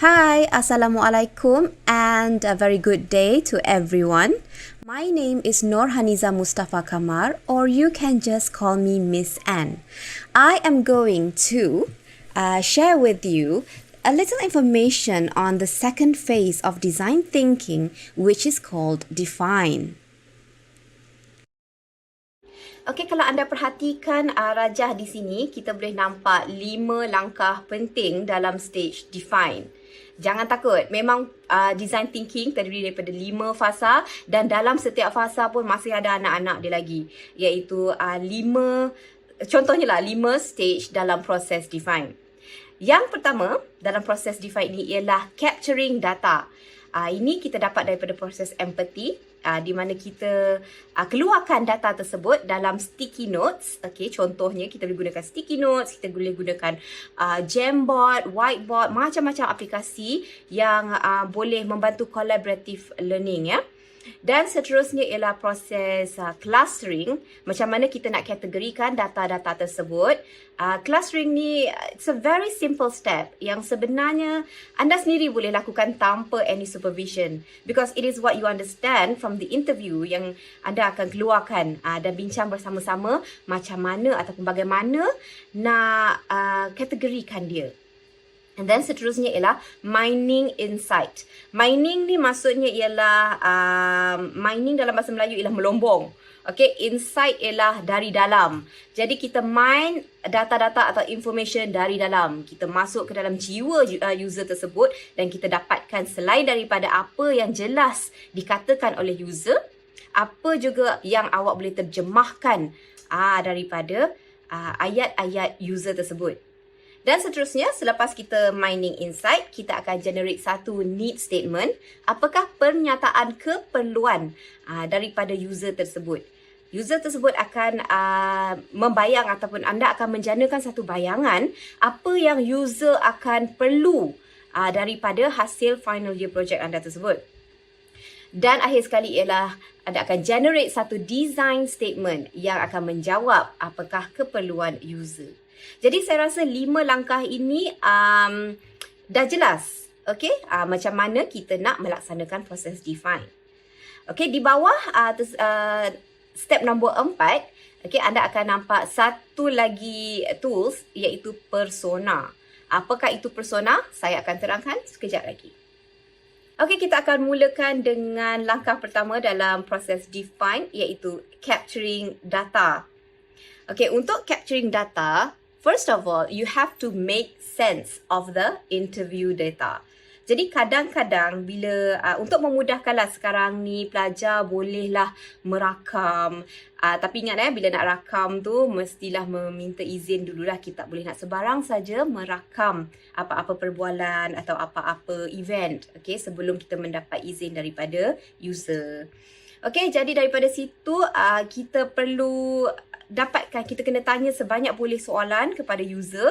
Hi, Assalamualaikum and a very good day to everyone. My name is Nur Haniza Mustafa Kamar, or you can just call me Miss Anne. I am going to share with you a little information on the second phase of design thinking, which is called define. Okey, kalau anda perhatikan rajah di sini, kita boleh nampak 5 langkah penting dalam stage define. Jangan takut, memang design thinking terdiri daripada 5 fasa dan dalam setiap fasa pun masih ada anak-anak dia lagi, iaitu 5 stage dalam proses define. Yang pertama dalam proses define ini ialah capturing data. Ini kita dapat daripada proses empathy, di mana kita keluarkan data tersebut dalam sticky notes. Okey, contohnya kita boleh gunakan sticky notes, kita boleh gunakan Jamboard, whiteboard, macam-macam aplikasi yang boleh membantu collaborative learning, ya. Dan seterusnya ialah proses clustering, macam mana kita nak kategorikan data-data tersebut. Clustering ni, it's a very simple step yang sebenarnya anda sendiri boleh lakukan tanpa any supervision, because it is what you understand from the interview yang anda akan keluarkan dan bincang bersama-sama macam mana ataupun bagaimana nak kategorikan dia. And then seterusnya ialah mining insight. Mining ni maksudnya ialah mining dalam bahasa Melayu ialah melombong. Okay, insight ialah dari dalam. Jadi kita mine data-data atau information dari dalam. Kita masuk ke dalam jiwa user tersebut dan kita dapatkan selain daripada apa yang jelas dikatakan oleh user, apa juga yang awak boleh terjemahkan daripada ayat-ayat user tersebut. Dan seterusnya, selepas kita mining insight, kita akan generate satu need statement. Apakah pernyataan keperluan daripada user tersebut? User tersebut akan membayang ataupun anda akan menjanakan satu bayangan apa yang user akan perlu daripada hasil final year project anda tersebut. Dan akhir sekali ialah anda akan generate satu design statement yang akan menjawab apakah keperluan user. Jadi saya rasa 5 langkah ini dah jelas, okay? Macam mana kita nak melaksanakan proses define. Okay, di bawah step nombor 4, okay, anda akan nampak satu lagi tools iaitu persona. Apakah itu persona? Saya akan terangkan sekejap lagi. Okay, kita akan mulakan dengan langkah pertama dalam proses define iaitu capturing data. Okay, untuk capturing data, first of all, you have to make sense of the interview data. Jadi kadang-kadang bila untuk memudahkanlah sekarang ni pelajar bolehlah merakam. Tapi ingat bila nak rakam tu mestilah meminta izin dululah. Kita tak boleh nak sebarang saja merakam apa-apa perbualan atau apa-apa event, okay, sebelum kita mendapat izin daripada user. Okay, jadi daripada situ kita perlu dapatkan, kita kena tanya sebanyak boleh soalan kepada user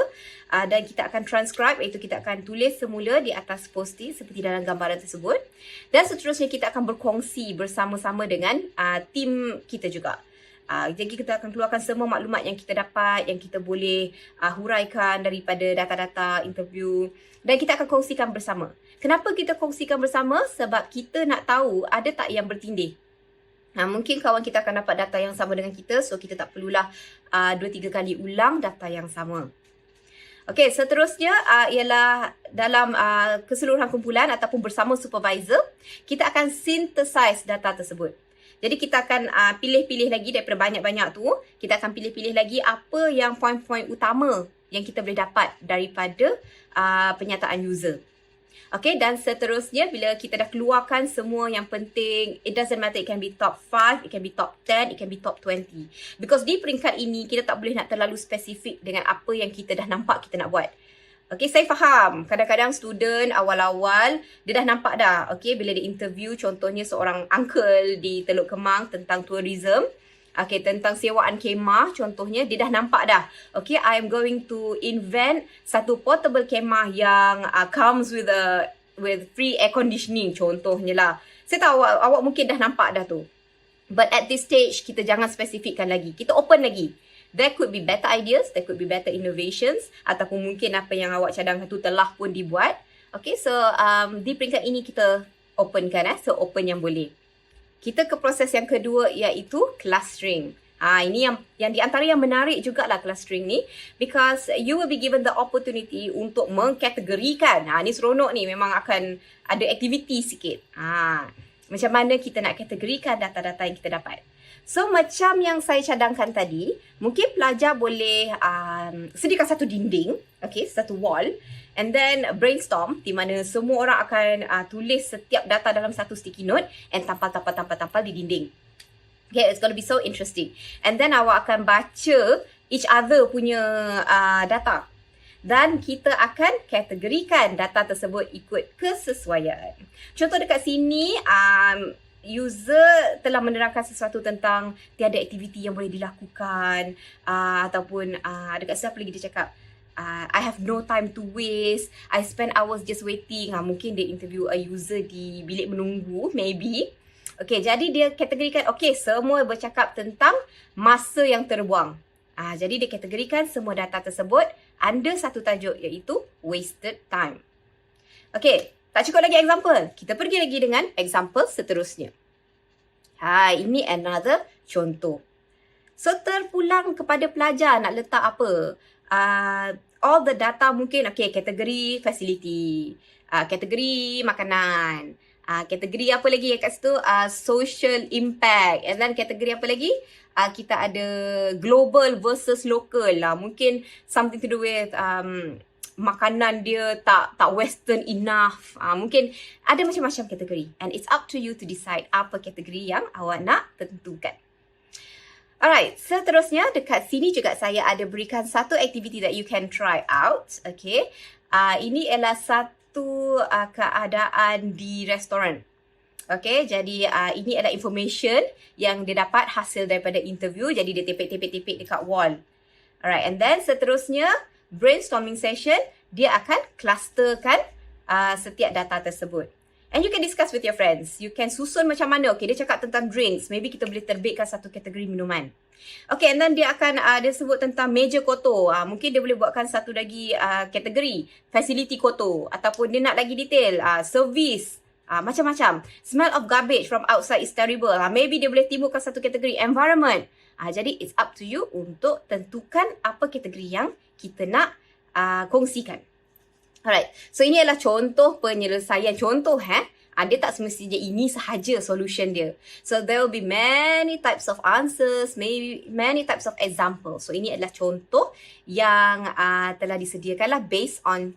dan kita akan transcribe, iaitu kita akan tulis semula di atas post-it seperti dalam gambaran tersebut, dan seterusnya kita akan berkongsi bersama-sama dengan tim kita juga. Jadi kita akan keluarkan semua maklumat yang kita dapat, yang kita boleh huraikan daripada data-data interview, dan kita akan kongsikan bersama. Kenapa kita kongsikan bersama? Sebab kita nak tahu ada tak yang bertindih. Mungkin kawan kita akan dapat data yang sama dengan kita, so kita tak perlulah 2-3 kali ulang data yang sama. Okey, seterusnya ialah dalam keseluruhan kumpulan ataupun bersama supervisor, kita akan synthesize data tersebut. Jadi kita akan pilih-pilih lagi daripada banyak-banyak tu, kita akan pilih-pilih lagi apa yang poin-poin utama yang kita boleh dapat daripada penyataan user. Okay, dan seterusnya bila kita dah keluarkan semua yang penting, it doesn't matter, it can be top 5, it can be top 10, it can be top 20. Because di peringkat ini, kita tak boleh nak terlalu spesifik dengan apa yang kita dah nampak kita nak buat. Okay, saya faham. Kadang-kadang student awal-awal, dia dah nampak dah. Okay, bila dia interview, contohnya seorang uncle di Teluk Kemang tentang tourism. Okay, tentang sewaan kemah contohnya, dia dah nampak dah. Okay, I am going to invent satu portable kemah yang comes with free air conditioning contohnya lah. Saya tahu awak mungkin dah nampak dah tu. But at this stage, kita jangan spesifikkan lagi. Kita open lagi. There could be better ideas, there could be better innovations, ataupun mungkin apa yang awak cadangkan tu telah pun dibuat. Okay, so di peringkat ini kita openkan, se-open yang boleh. Kita ke proses yang kedua iaitu clustering. Ini yang di antara yang menarik jugalah clustering ni, because you will be given the opportunity untuk mengkategorikan. Ni seronok ni, memang akan ada aktiviti sikit. Macam mana kita nak kategorikan data-data yang kita dapat. So, macam yang saya cadangkan tadi, mungkin pelajar boleh sediakan satu dinding, okay, satu wall, and then brainstorm di mana semua orang akan tulis setiap data dalam satu sticky note and tampal di dinding. Okay, it's going to be so interesting. And then awak akan baca each other punya data. Dan kita akan kategorikan data tersebut ikut kesesuaian. Contoh dekat sini, user telah menerangkan sesuatu tentang tiada aktiviti yang boleh dilakukan, ataupun dekat siapa lagi dia cakap, I have no time to waste, I spend hours just waiting. Mungkin dia interview a user di bilik menunggu, maybe. Okay, jadi dia kategorikan, okay, semua bercakap tentang masa yang terbuang. Jadi dia kategorikan semua data tersebut under satu tajuk iaitu wasted time. Okay, tak cukup lagi example. Kita pergi lagi dengan example seterusnya. Ini another contoh. So, terpulang kepada pelajar nak letak apa? All the data mungkin, okay, kategori facility, kategori makanan, kategori apa lagi kat situ? Social impact. And then kategori apa lagi? Kita ada global versus local lah. Mungkin something to do with makanan dia tak western enough. Mungkin ada macam-macam kategori. And it's up to you to decide apa kategori yang awak nak tentukan. Alright, seterusnya dekat sini juga saya ada berikan satu activity that you can try out. Okay, ini ialah satu keadaan di restoran. Okay, jadi ini adalah information yang dia dapat hasil daripada interview. Jadi dia tipik dekat wall. Alright, and then seterusnya brainstorming session, dia akan clusterkan setiap data tersebut. And you can discuss with your friends. You can susun macam mana. Okay, dia cakap tentang drinks. Maybe kita boleh terbitkan satu kategori minuman. Okay, and then dia akan dia sebut tentang meja kotor. Mungkin dia boleh buatkan satu lagi kategori facility kotor. Ataupun dia nak lagi detail, service. Macam-macam. Smell of garbage from outside is terrible. Maybe dia boleh timbulkan satu kategori environment. Jadi it's up to you untuk tentukan apa kategori yang kita nak kongsikan. Alright, so ini adalah contoh penyelesaian. Contoh dia tak semestinya ini sahaja solution dia. So there will be many types of answers, maybe many types of examples. So ini adalah contoh yang telah disediakan lah based on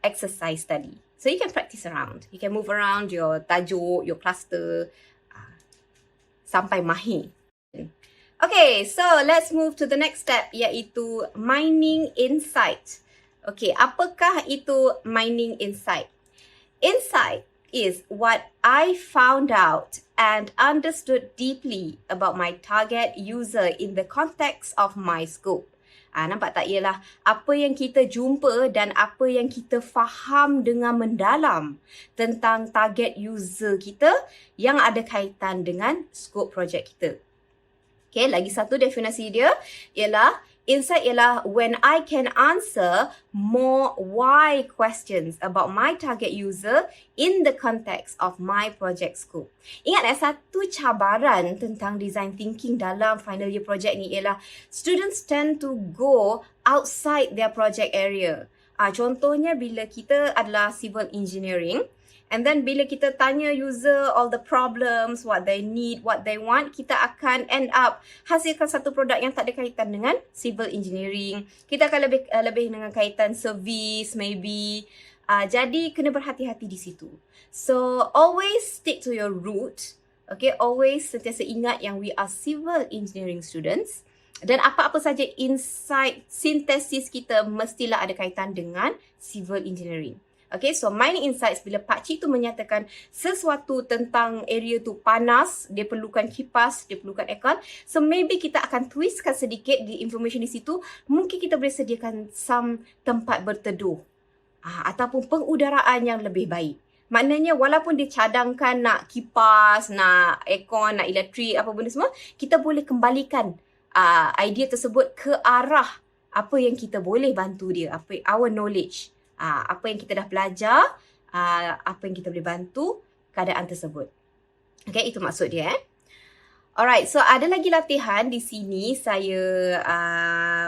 exercise study. So you can practice around. You can move around your tajuk, your cluster sampai mahir. Okay, so let's move to the next step iaitu mining insight. Okay, apakah itu mining insight? Insight is what I found out and understood deeply about my target user in the context of my scope. Nampak tak? Ialah apa yang kita jumpa dan apa yang kita faham dengan mendalam tentang target user kita yang ada kaitan dengan scope projek kita. Okay, lagi satu definisi dia ialah insight ialah when I can answer more why questions about my target user in the context of my project scope. Ingat satu cabaran tentang design thinking dalam final year project ni ialah students tend to go outside their project area. Contohnya bila kita adalah civil engineering, and then bila kita tanya user all the problems, what they need, what they want, kita akan end up hasilkan satu produk yang tak ada kaitan dengan civil engineering. Kita akan lebih dengan kaitan service maybe. Jadi kena berhati-hati di situ. So always stick to your root. Okay, always sentiasa ingat yang we are civil engineering students. Dan apa-apa saja insight sintesis kita mestilah ada kaitan dengan civil engineering. Okay, so mining insights bila pakcik tu menyatakan sesuatu tentang area tu panas, dia perlukan kipas, dia perlukan aircon. So maybe kita akan twistkan sedikit di information di situ. Mungkin kita boleh sediakan some tempat berteduh. Ataupun pengudaraan yang lebih baik. Maknanya walaupun dia cadangkan nak kipas, nak aircon, nak elektrik, apa benda semua, kita boleh kembalikan idea tersebut ke arah apa yang kita boleh bantu dia, our knowledge. Apa yang kita dah belajar, apa yang kita boleh bantu keadaan tersebut. Okay, itu maksud dia. Alright, so ada lagi latihan di sini saya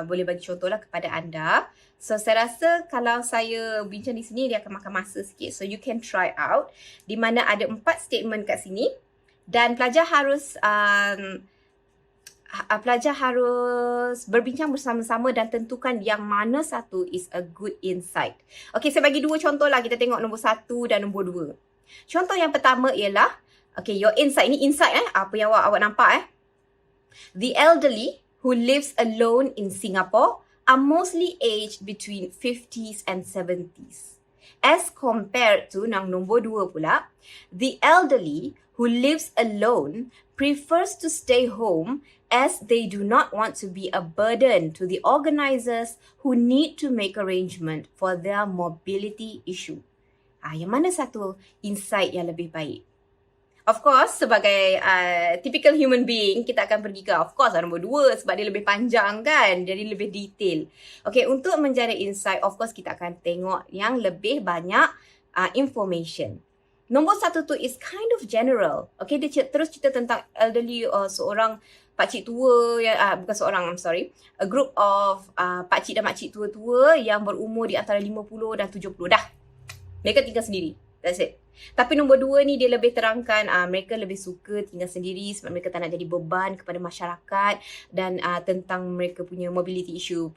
boleh bagi contohlah kepada anda. So saya rasa kalau saya bincang di sini dia akan makan masa sikit. So you can try out. Di mana ada 4 statement kat sini dan pelajar harus berbincang bersama-sama dan tentukan yang mana satu is a good insight. Okay, saya bagi 2 contoh lah. Kita tengok nombor 1 dan nombor 2. Contoh yang pertama ialah, okay, your insight. Ini insight apa yang awak nampak The elderly who lives alone in Singapore are mostly aged between 50s and 70s. As compared to nombor 2 pula, the elderly who lives alone prefers to stay home as they do not want to be a burden to the organisers who need to make arrangement for their mobility issue. Yang mana satu insight yang lebih baik? Of course, sebagai typical human being, kita akan pergi ke, of course, nombor 2 sebab dia lebih panjang kan, jadi lebih detail. Okay, untuk menjadi insight, of course, kita akan tengok yang lebih banyak information. Nombor 1 tu is kind of general. Okay, dia terus cerita tentang elderly, seorang pakcik tua, bukan seorang, I'm sorry. A group of pakcik dan makcik tua-tua yang berumur di antara 50 dan 70 dah. Mereka tinggal sendiri. That's it. Tapi nombor 2 ni dia lebih terangkan mereka lebih suka tinggal sendiri sebab mereka tak nak jadi beban kepada masyarakat dan tentang mereka punya mobility issue,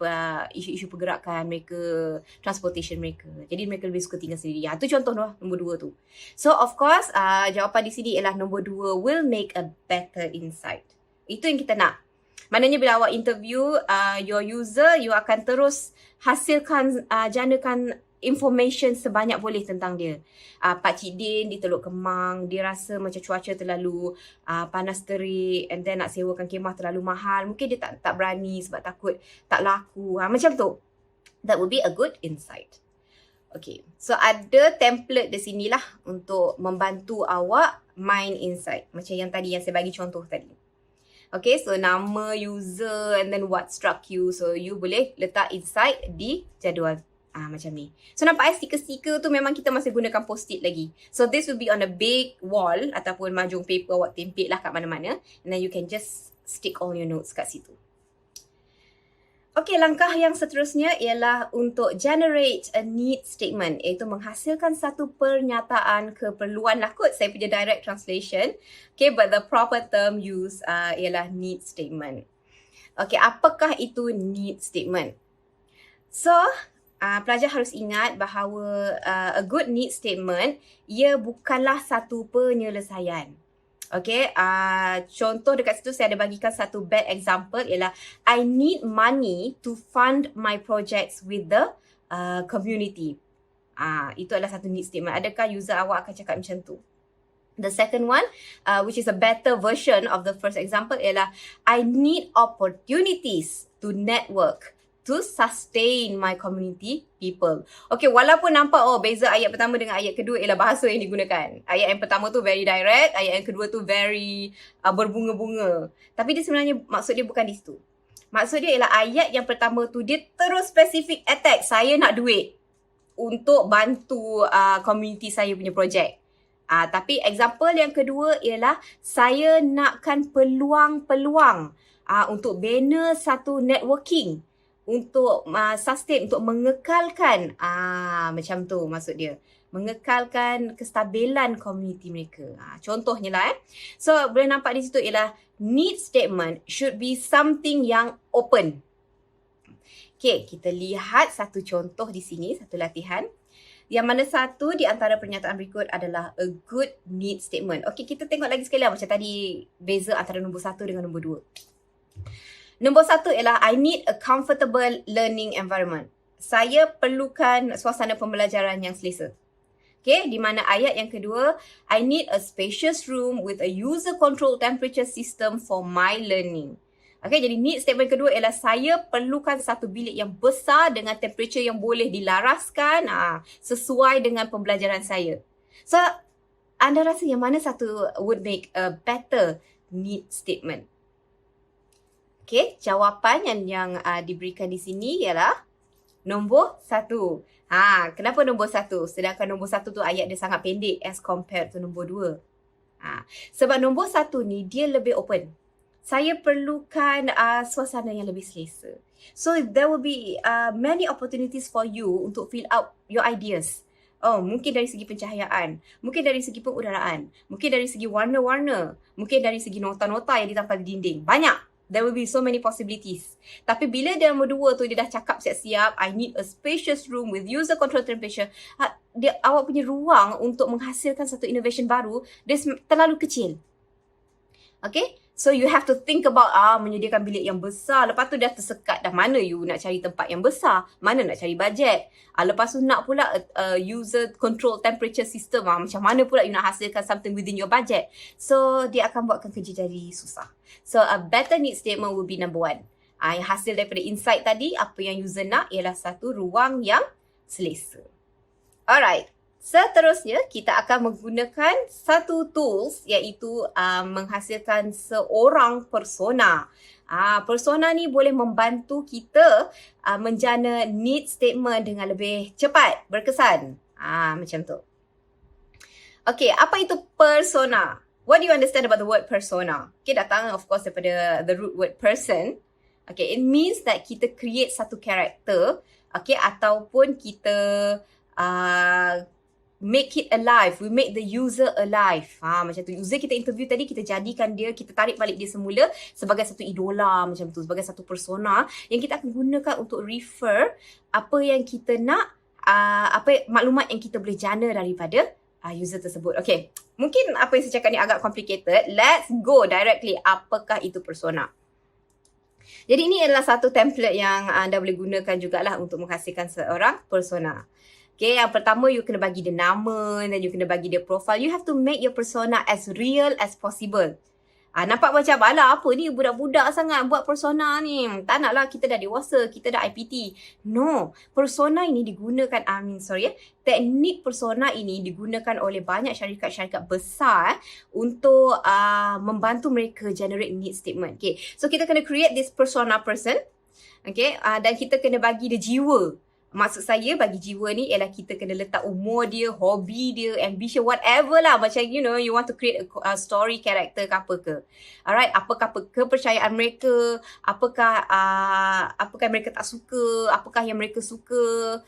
isu-isu pergerakan mereka, transportation mereka. Jadi mereka lebih suka tinggal sendiri. Itu contoh nombor 2 tu. So of course jawapan di sini ialah nombor 2 will make a better insight. Itu yang kita nak. Maknanya bila awak interview your user, you akan terus hasilkan, janakan information sebanyak boleh tentang dia. Pakcik Din di Teluk Kemang, dia rasa macam cuaca terlalu panas terik and then nak sewakan kemah terlalu mahal. Mungkin dia tak berani sebab takut tak laku. Macam tu. That would be a good insight. Okay, so ada template di sinilah untuk membantu awak mind insight. Macam yang tadi yang saya bagi contoh tadi. Okay, so nama user and then what struck you. So you boleh letak insight di jadual macam ni. So nampak stiker-stiker tu memang kita masih gunakan post-it lagi. So this will be on a big wall ataupun majung paper awak template lah kat mana-mana. And then you can just stick all your notes kat situ. Okay, langkah yang seterusnya ialah untuk generate a need statement, iaitu menghasilkan satu pernyataan keperluan lah kot. Saya punya direct translation. Okay, but the proper term used ialah need statement. Okay, apakah itu need statement? So, pelajar harus ingat bahawa a good need statement, ia bukanlah satu penyelesaian. Okay, contoh dekat situ saya ada bagikan satu bad example ialah I need money to fund my projects with the community. Itu adalah satu need statement. Adakah user awak akan cakap macam tu? The second one, which is a better version of the first example ialah I need opportunities to network to sustain my community people. Okay, walaupun nampak beza ayat pertama dengan ayat kedua ialah bahasa yang digunakan. Ayat yang pertama tu very direct, ayat yang kedua tu very berbunga-bunga. Tapi dia sebenarnya maksud dia bukan di situ. Maksud dia ialah ayat yang pertama tu dia terus specific attack. Saya nak duit untuk bantu community saya punya projek. Tapi example yang kedua ialah saya nakkan peluang-peluang untuk bina satu networking, untuk sustain, untuk mengekalkan macam tu maksud dia, mengekalkan kestabilan komuniti mereka. Contohnya lah So boleh nampak di situ ialah need statement should be something yang open. Okay, kita lihat satu contoh di sini, satu latihan. Yang mana satu di antara pernyataan berikut adalah a good need statement. Okay, kita tengok lagi sekali lah macam tadi beza antara nombor 1 dengan nombor 2. Nombor 1 ialah I need a comfortable learning environment. Saya perlukan suasana pembelajaran yang selesa. Okay, di mana ayat yang kedua, I need a spacious room with a user control temperature system for my learning. Okay, jadi need statement kedua ialah saya perlukan satu bilik yang besar dengan temperature yang boleh dilaraskan sesuai dengan pembelajaran saya. So, anda rasa yang mana satu would make a better need statement? Okay, jawapan yang diberikan di sini ialah nombor 1. Kenapa nombor 1? Sedangkan nombor 1 tu ayat dia sangat pendek as compared to nombor 2. Sebab nombor 1 ni dia lebih open. Saya perlukan suasana yang lebih selesa. So there will be many opportunities for you untuk fill out your ideas. Mungkin dari segi pencahayaan, mungkin dari segi pengudaraan, mungkin dari segi warna-warna, mungkin dari segi nota-nota yang ditampal di dinding. Banyak. There will be so many possibilities. Tapi bila dia nombor 2 tu dia dah cakap siap-siap, I need a spacious room with user control temperature. Awak punya ruang untuk menghasilkan satu innovation baru, dia terlalu kecil. Okay? So you have to think about menyediakan bilik yang besar. Lepas tu dah tersekat dah mana you nak cari tempat yang besar. Mana nak cari bajet. Lepas tu nak pula user control temperature system. Macam mana pula you nak hasilkan something within your budget. So dia akan buatkan kerja jadi susah. So a better need statement will be number 1. Yang hasil daripada insight tadi, apa yang user nak ialah satu ruang yang selesa. Alright. Seterusnya, kita akan menggunakan satu tools iaitu menghasilkan seorang persona. Persona ni boleh membantu kita menjana need statement dengan lebih cepat, berkesan. Macam tu. Okay, apa itu persona? What do you understand about the word persona? Okay, datang of course daripada the root word person. Okay, it means that kita create satu character. Okay, ataupun kita make it alive. We make the user alive. Macam tu. User kita interview tadi, kita jadikan dia, kita tarik balik dia semula sebagai satu idola macam tu. Sebagai satu persona yang kita akan gunakan untuk refer apa yang kita nak, maklumat yang kita boleh jana daripada user tersebut. Okay. Mungkin apa yang saya cakap ni agak complicated. Let's go directly. Apakah itu persona? Jadi ini adalah satu template yang anda boleh gunakan jugalah untuk menghasilkan seorang persona. Okay, yang pertama you kena bagi dia nama, dan you kena bagi dia profile. You have to make your persona as real as possible. Nampak macam, alah apa ni budak-budak sangat buat persona ni. Tak naklah, kita dah dewasa, kita dah IPT. No, persona ini digunakan, teknik persona ini digunakan oleh banyak syarikat-syarikat besar untuk membantu mereka generate need statement. Okay, so kita kena create this persona person. Okay, dan kita kena bagi dia jiwa. Maksud saya bagi jiwa ni ialah kita kena letak umur dia, hobi dia, ambition, whatever lah. Macam you want to create a story character ke apa ke. Alright, apakah kepercayaan mereka, apakah yang mereka tak suka, apakah yang mereka suka.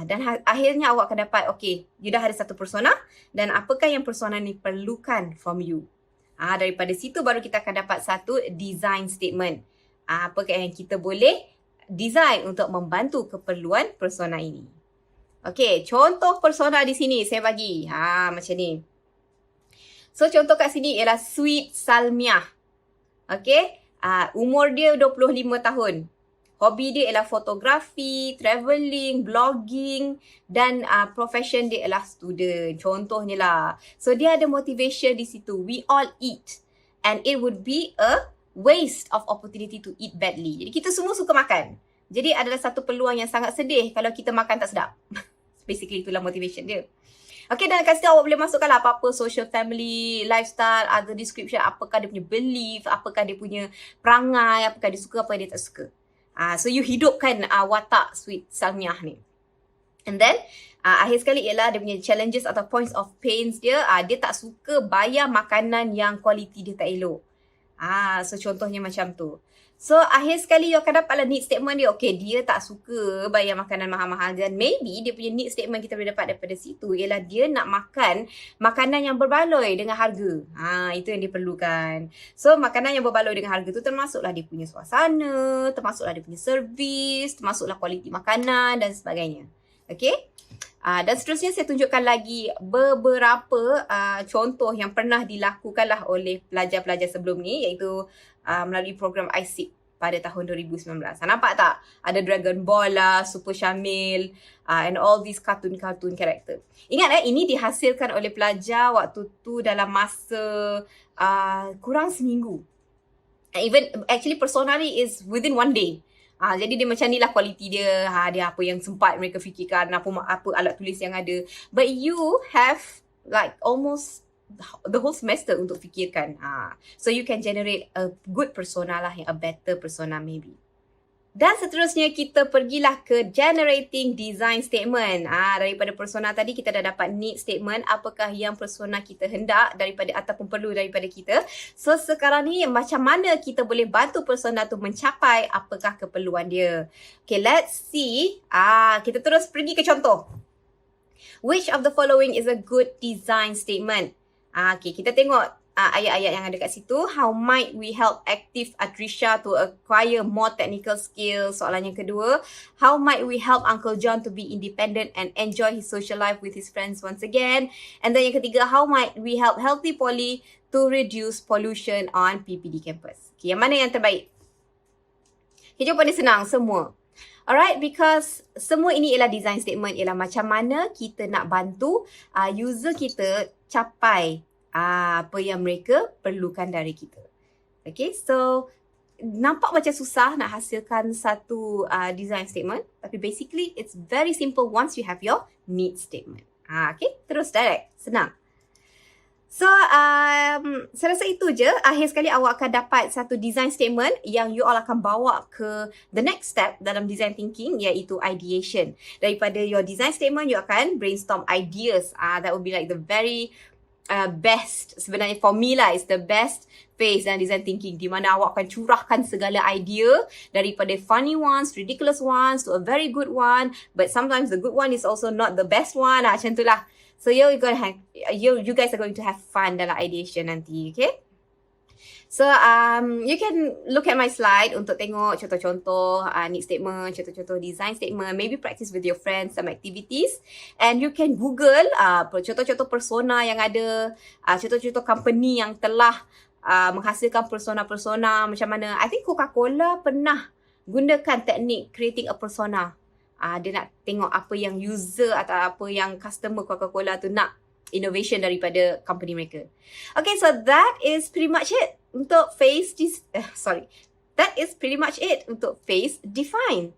Dan akhirnya awak akan dapat, okay, you dah ada satu persona dan apakah yang persona ni perlukan from you. Daripada situ baru kita akan dapat satu design statement. Apakah yang kita boleh design untuk membantu keperluan persona ini. Okey, contoh persona di sini saya bagi. Macam ni. So, contoh kat sini ialah Sweet Salmiah. Okey, umur dia 25 tahun. Hobi dia ialah fotografi, travelling, blogging dan profession dia ialah student. Contohnya lah. So, dia ada motivation di situ. We all eat. And it would be a waste of opportunity to eat badly. Jadi kita semua suka makan. Jadi adalah satu peluang yang sangat sedih kalau kita makan tak sedap. Basically itulah motivation dia. Okay, dan kat situ awak boleh masukkan lah apa-apa social, family, lifestyle, other description, apakah dia punya belief, apakah dia punya perangai, apakah dia suka, apa dia tak suka. So you hidupkan watak Sweet Salmiah ni. And then akhir sekali ialah dia punya challenges atau points of pains dia. Dia tak suka bayar makanan yang kualiti dia tak elok. So contohnya macam tu. So akhir sekali you akan dapatlah need statement dia. Okay, dia tak suka bayar makanan mahal-mahal. Dan maybe dia punya need statement kita boleh dapat daripada situ ialah dia nak makan makanan yang berbaloi dengan harga. Itu yang dia perlukan. So makanan yang berbaloi dengan harga tu termasuklah dia punya suasana, termasuklah dia punya servis, termasuklah kualiti makanan dan sebagainya. Okay. Dan seterusnya saya tunjukkan lagi beberapa contoh yang pernah dilakukanlah oleh pelajar-pelajar sebelum ni, iaitu melalui program ISIP pada tahun 2019. Nampak tak? Ada Dragon Ball lah, Super Syamil, and all these cartoon character. Ingat ini dihasilkan oleh pelajar waktu tu dalam masa kurang seminggu. Even actually persona ni is within one day. Jadi dia macam ni lah kualiti dia. Dia apa yang sempat mereka fikirkan, apa alat tulis yang ada. But you have like almost the whole semester untuk fikirkan. So you can generate a good persona lah, a better persona maybe. Dan seterusnya kita pergilah ke generating design statement. Daripada persona tadi kita dah dapat need statement, apakah yang persona kita hendak daripada ataupun perlu daripada kita. So sekarang ni macam mana kita boleh bantu persona tu mencapai apakah keperluan dia. Okay, let's see. Kita terus pergi ke contoh. Which of the following is a good design statement? Okay, kita tengok ayat-ayat yang ada kat situ. How might we help active Atrisha to acquire more technical skills? Soalan yang kedua. How might we help Uncle John to be independent and enjoy his social life with his friends once again? And then yang ketiga, how might we help Healthy Poly to reduce pollution on PPD campus? Okay, yang mana yang terbaik? Okay, jawapan dia senang, semua. Alright, because semua ini ialah design statement, ialah macam mana kita nak bantu user kita capai apa yang mereka perlukan dari kita. Okay, so nampak macam susah nak hasilkan satu design statement, tapi basically it's very simple once you have your need statement. Okay, terus direct, senang. So, saya rasa itu je. Akhir sekali awak akan dapat satu design statement yang you all akan bawa ke the next step dalam design thinking, iaitu ideation. Daripada your design statement, you akan brainstorm ideas. That would be like the very best, sebenarnya for me lah, is the best phase dalam design thinking, di mana awak akan curahkan segala idea daripada funny ones, ridiculous ones to a very good one, but sometimes the good one is also not the best one. Macam tu lah. So you guys are going to have fun dalam ideation nanti, okay? So you can look at my slide untuk tengok contoh-contoh need statement, contoh-contoh design statement, maybe practice with your friends some activities, and you can Google contoh-contoh persona yang ada, contoh-contoh company yang telah menghasilkan persona-persona macam mana. I think Coca-Cola pernah gunakan teknik creating a persona. Dia nak tengok apa yang user atau apa yang customer Coca-Cola tu nak, innovation daripada company mereka. Okay, so that is pretty much it untuk phase define.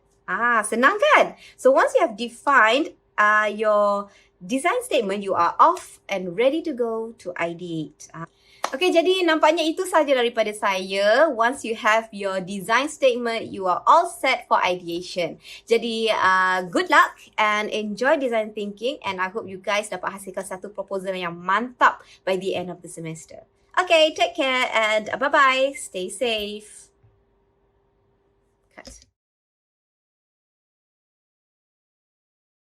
Senang kan? So once you have defined your design statement, you are off and ready to go to ideate. Okay, jadi nampaknya itu sahaja daripada saya. Once you have your design statement, you are all set for ideation. Jadi, good luck and enjoy design thinking, and I hope you guys dapat hasilkan satu proposal yang mantap by the end of the semester. Okay, take care and bye-bye. Stay safe.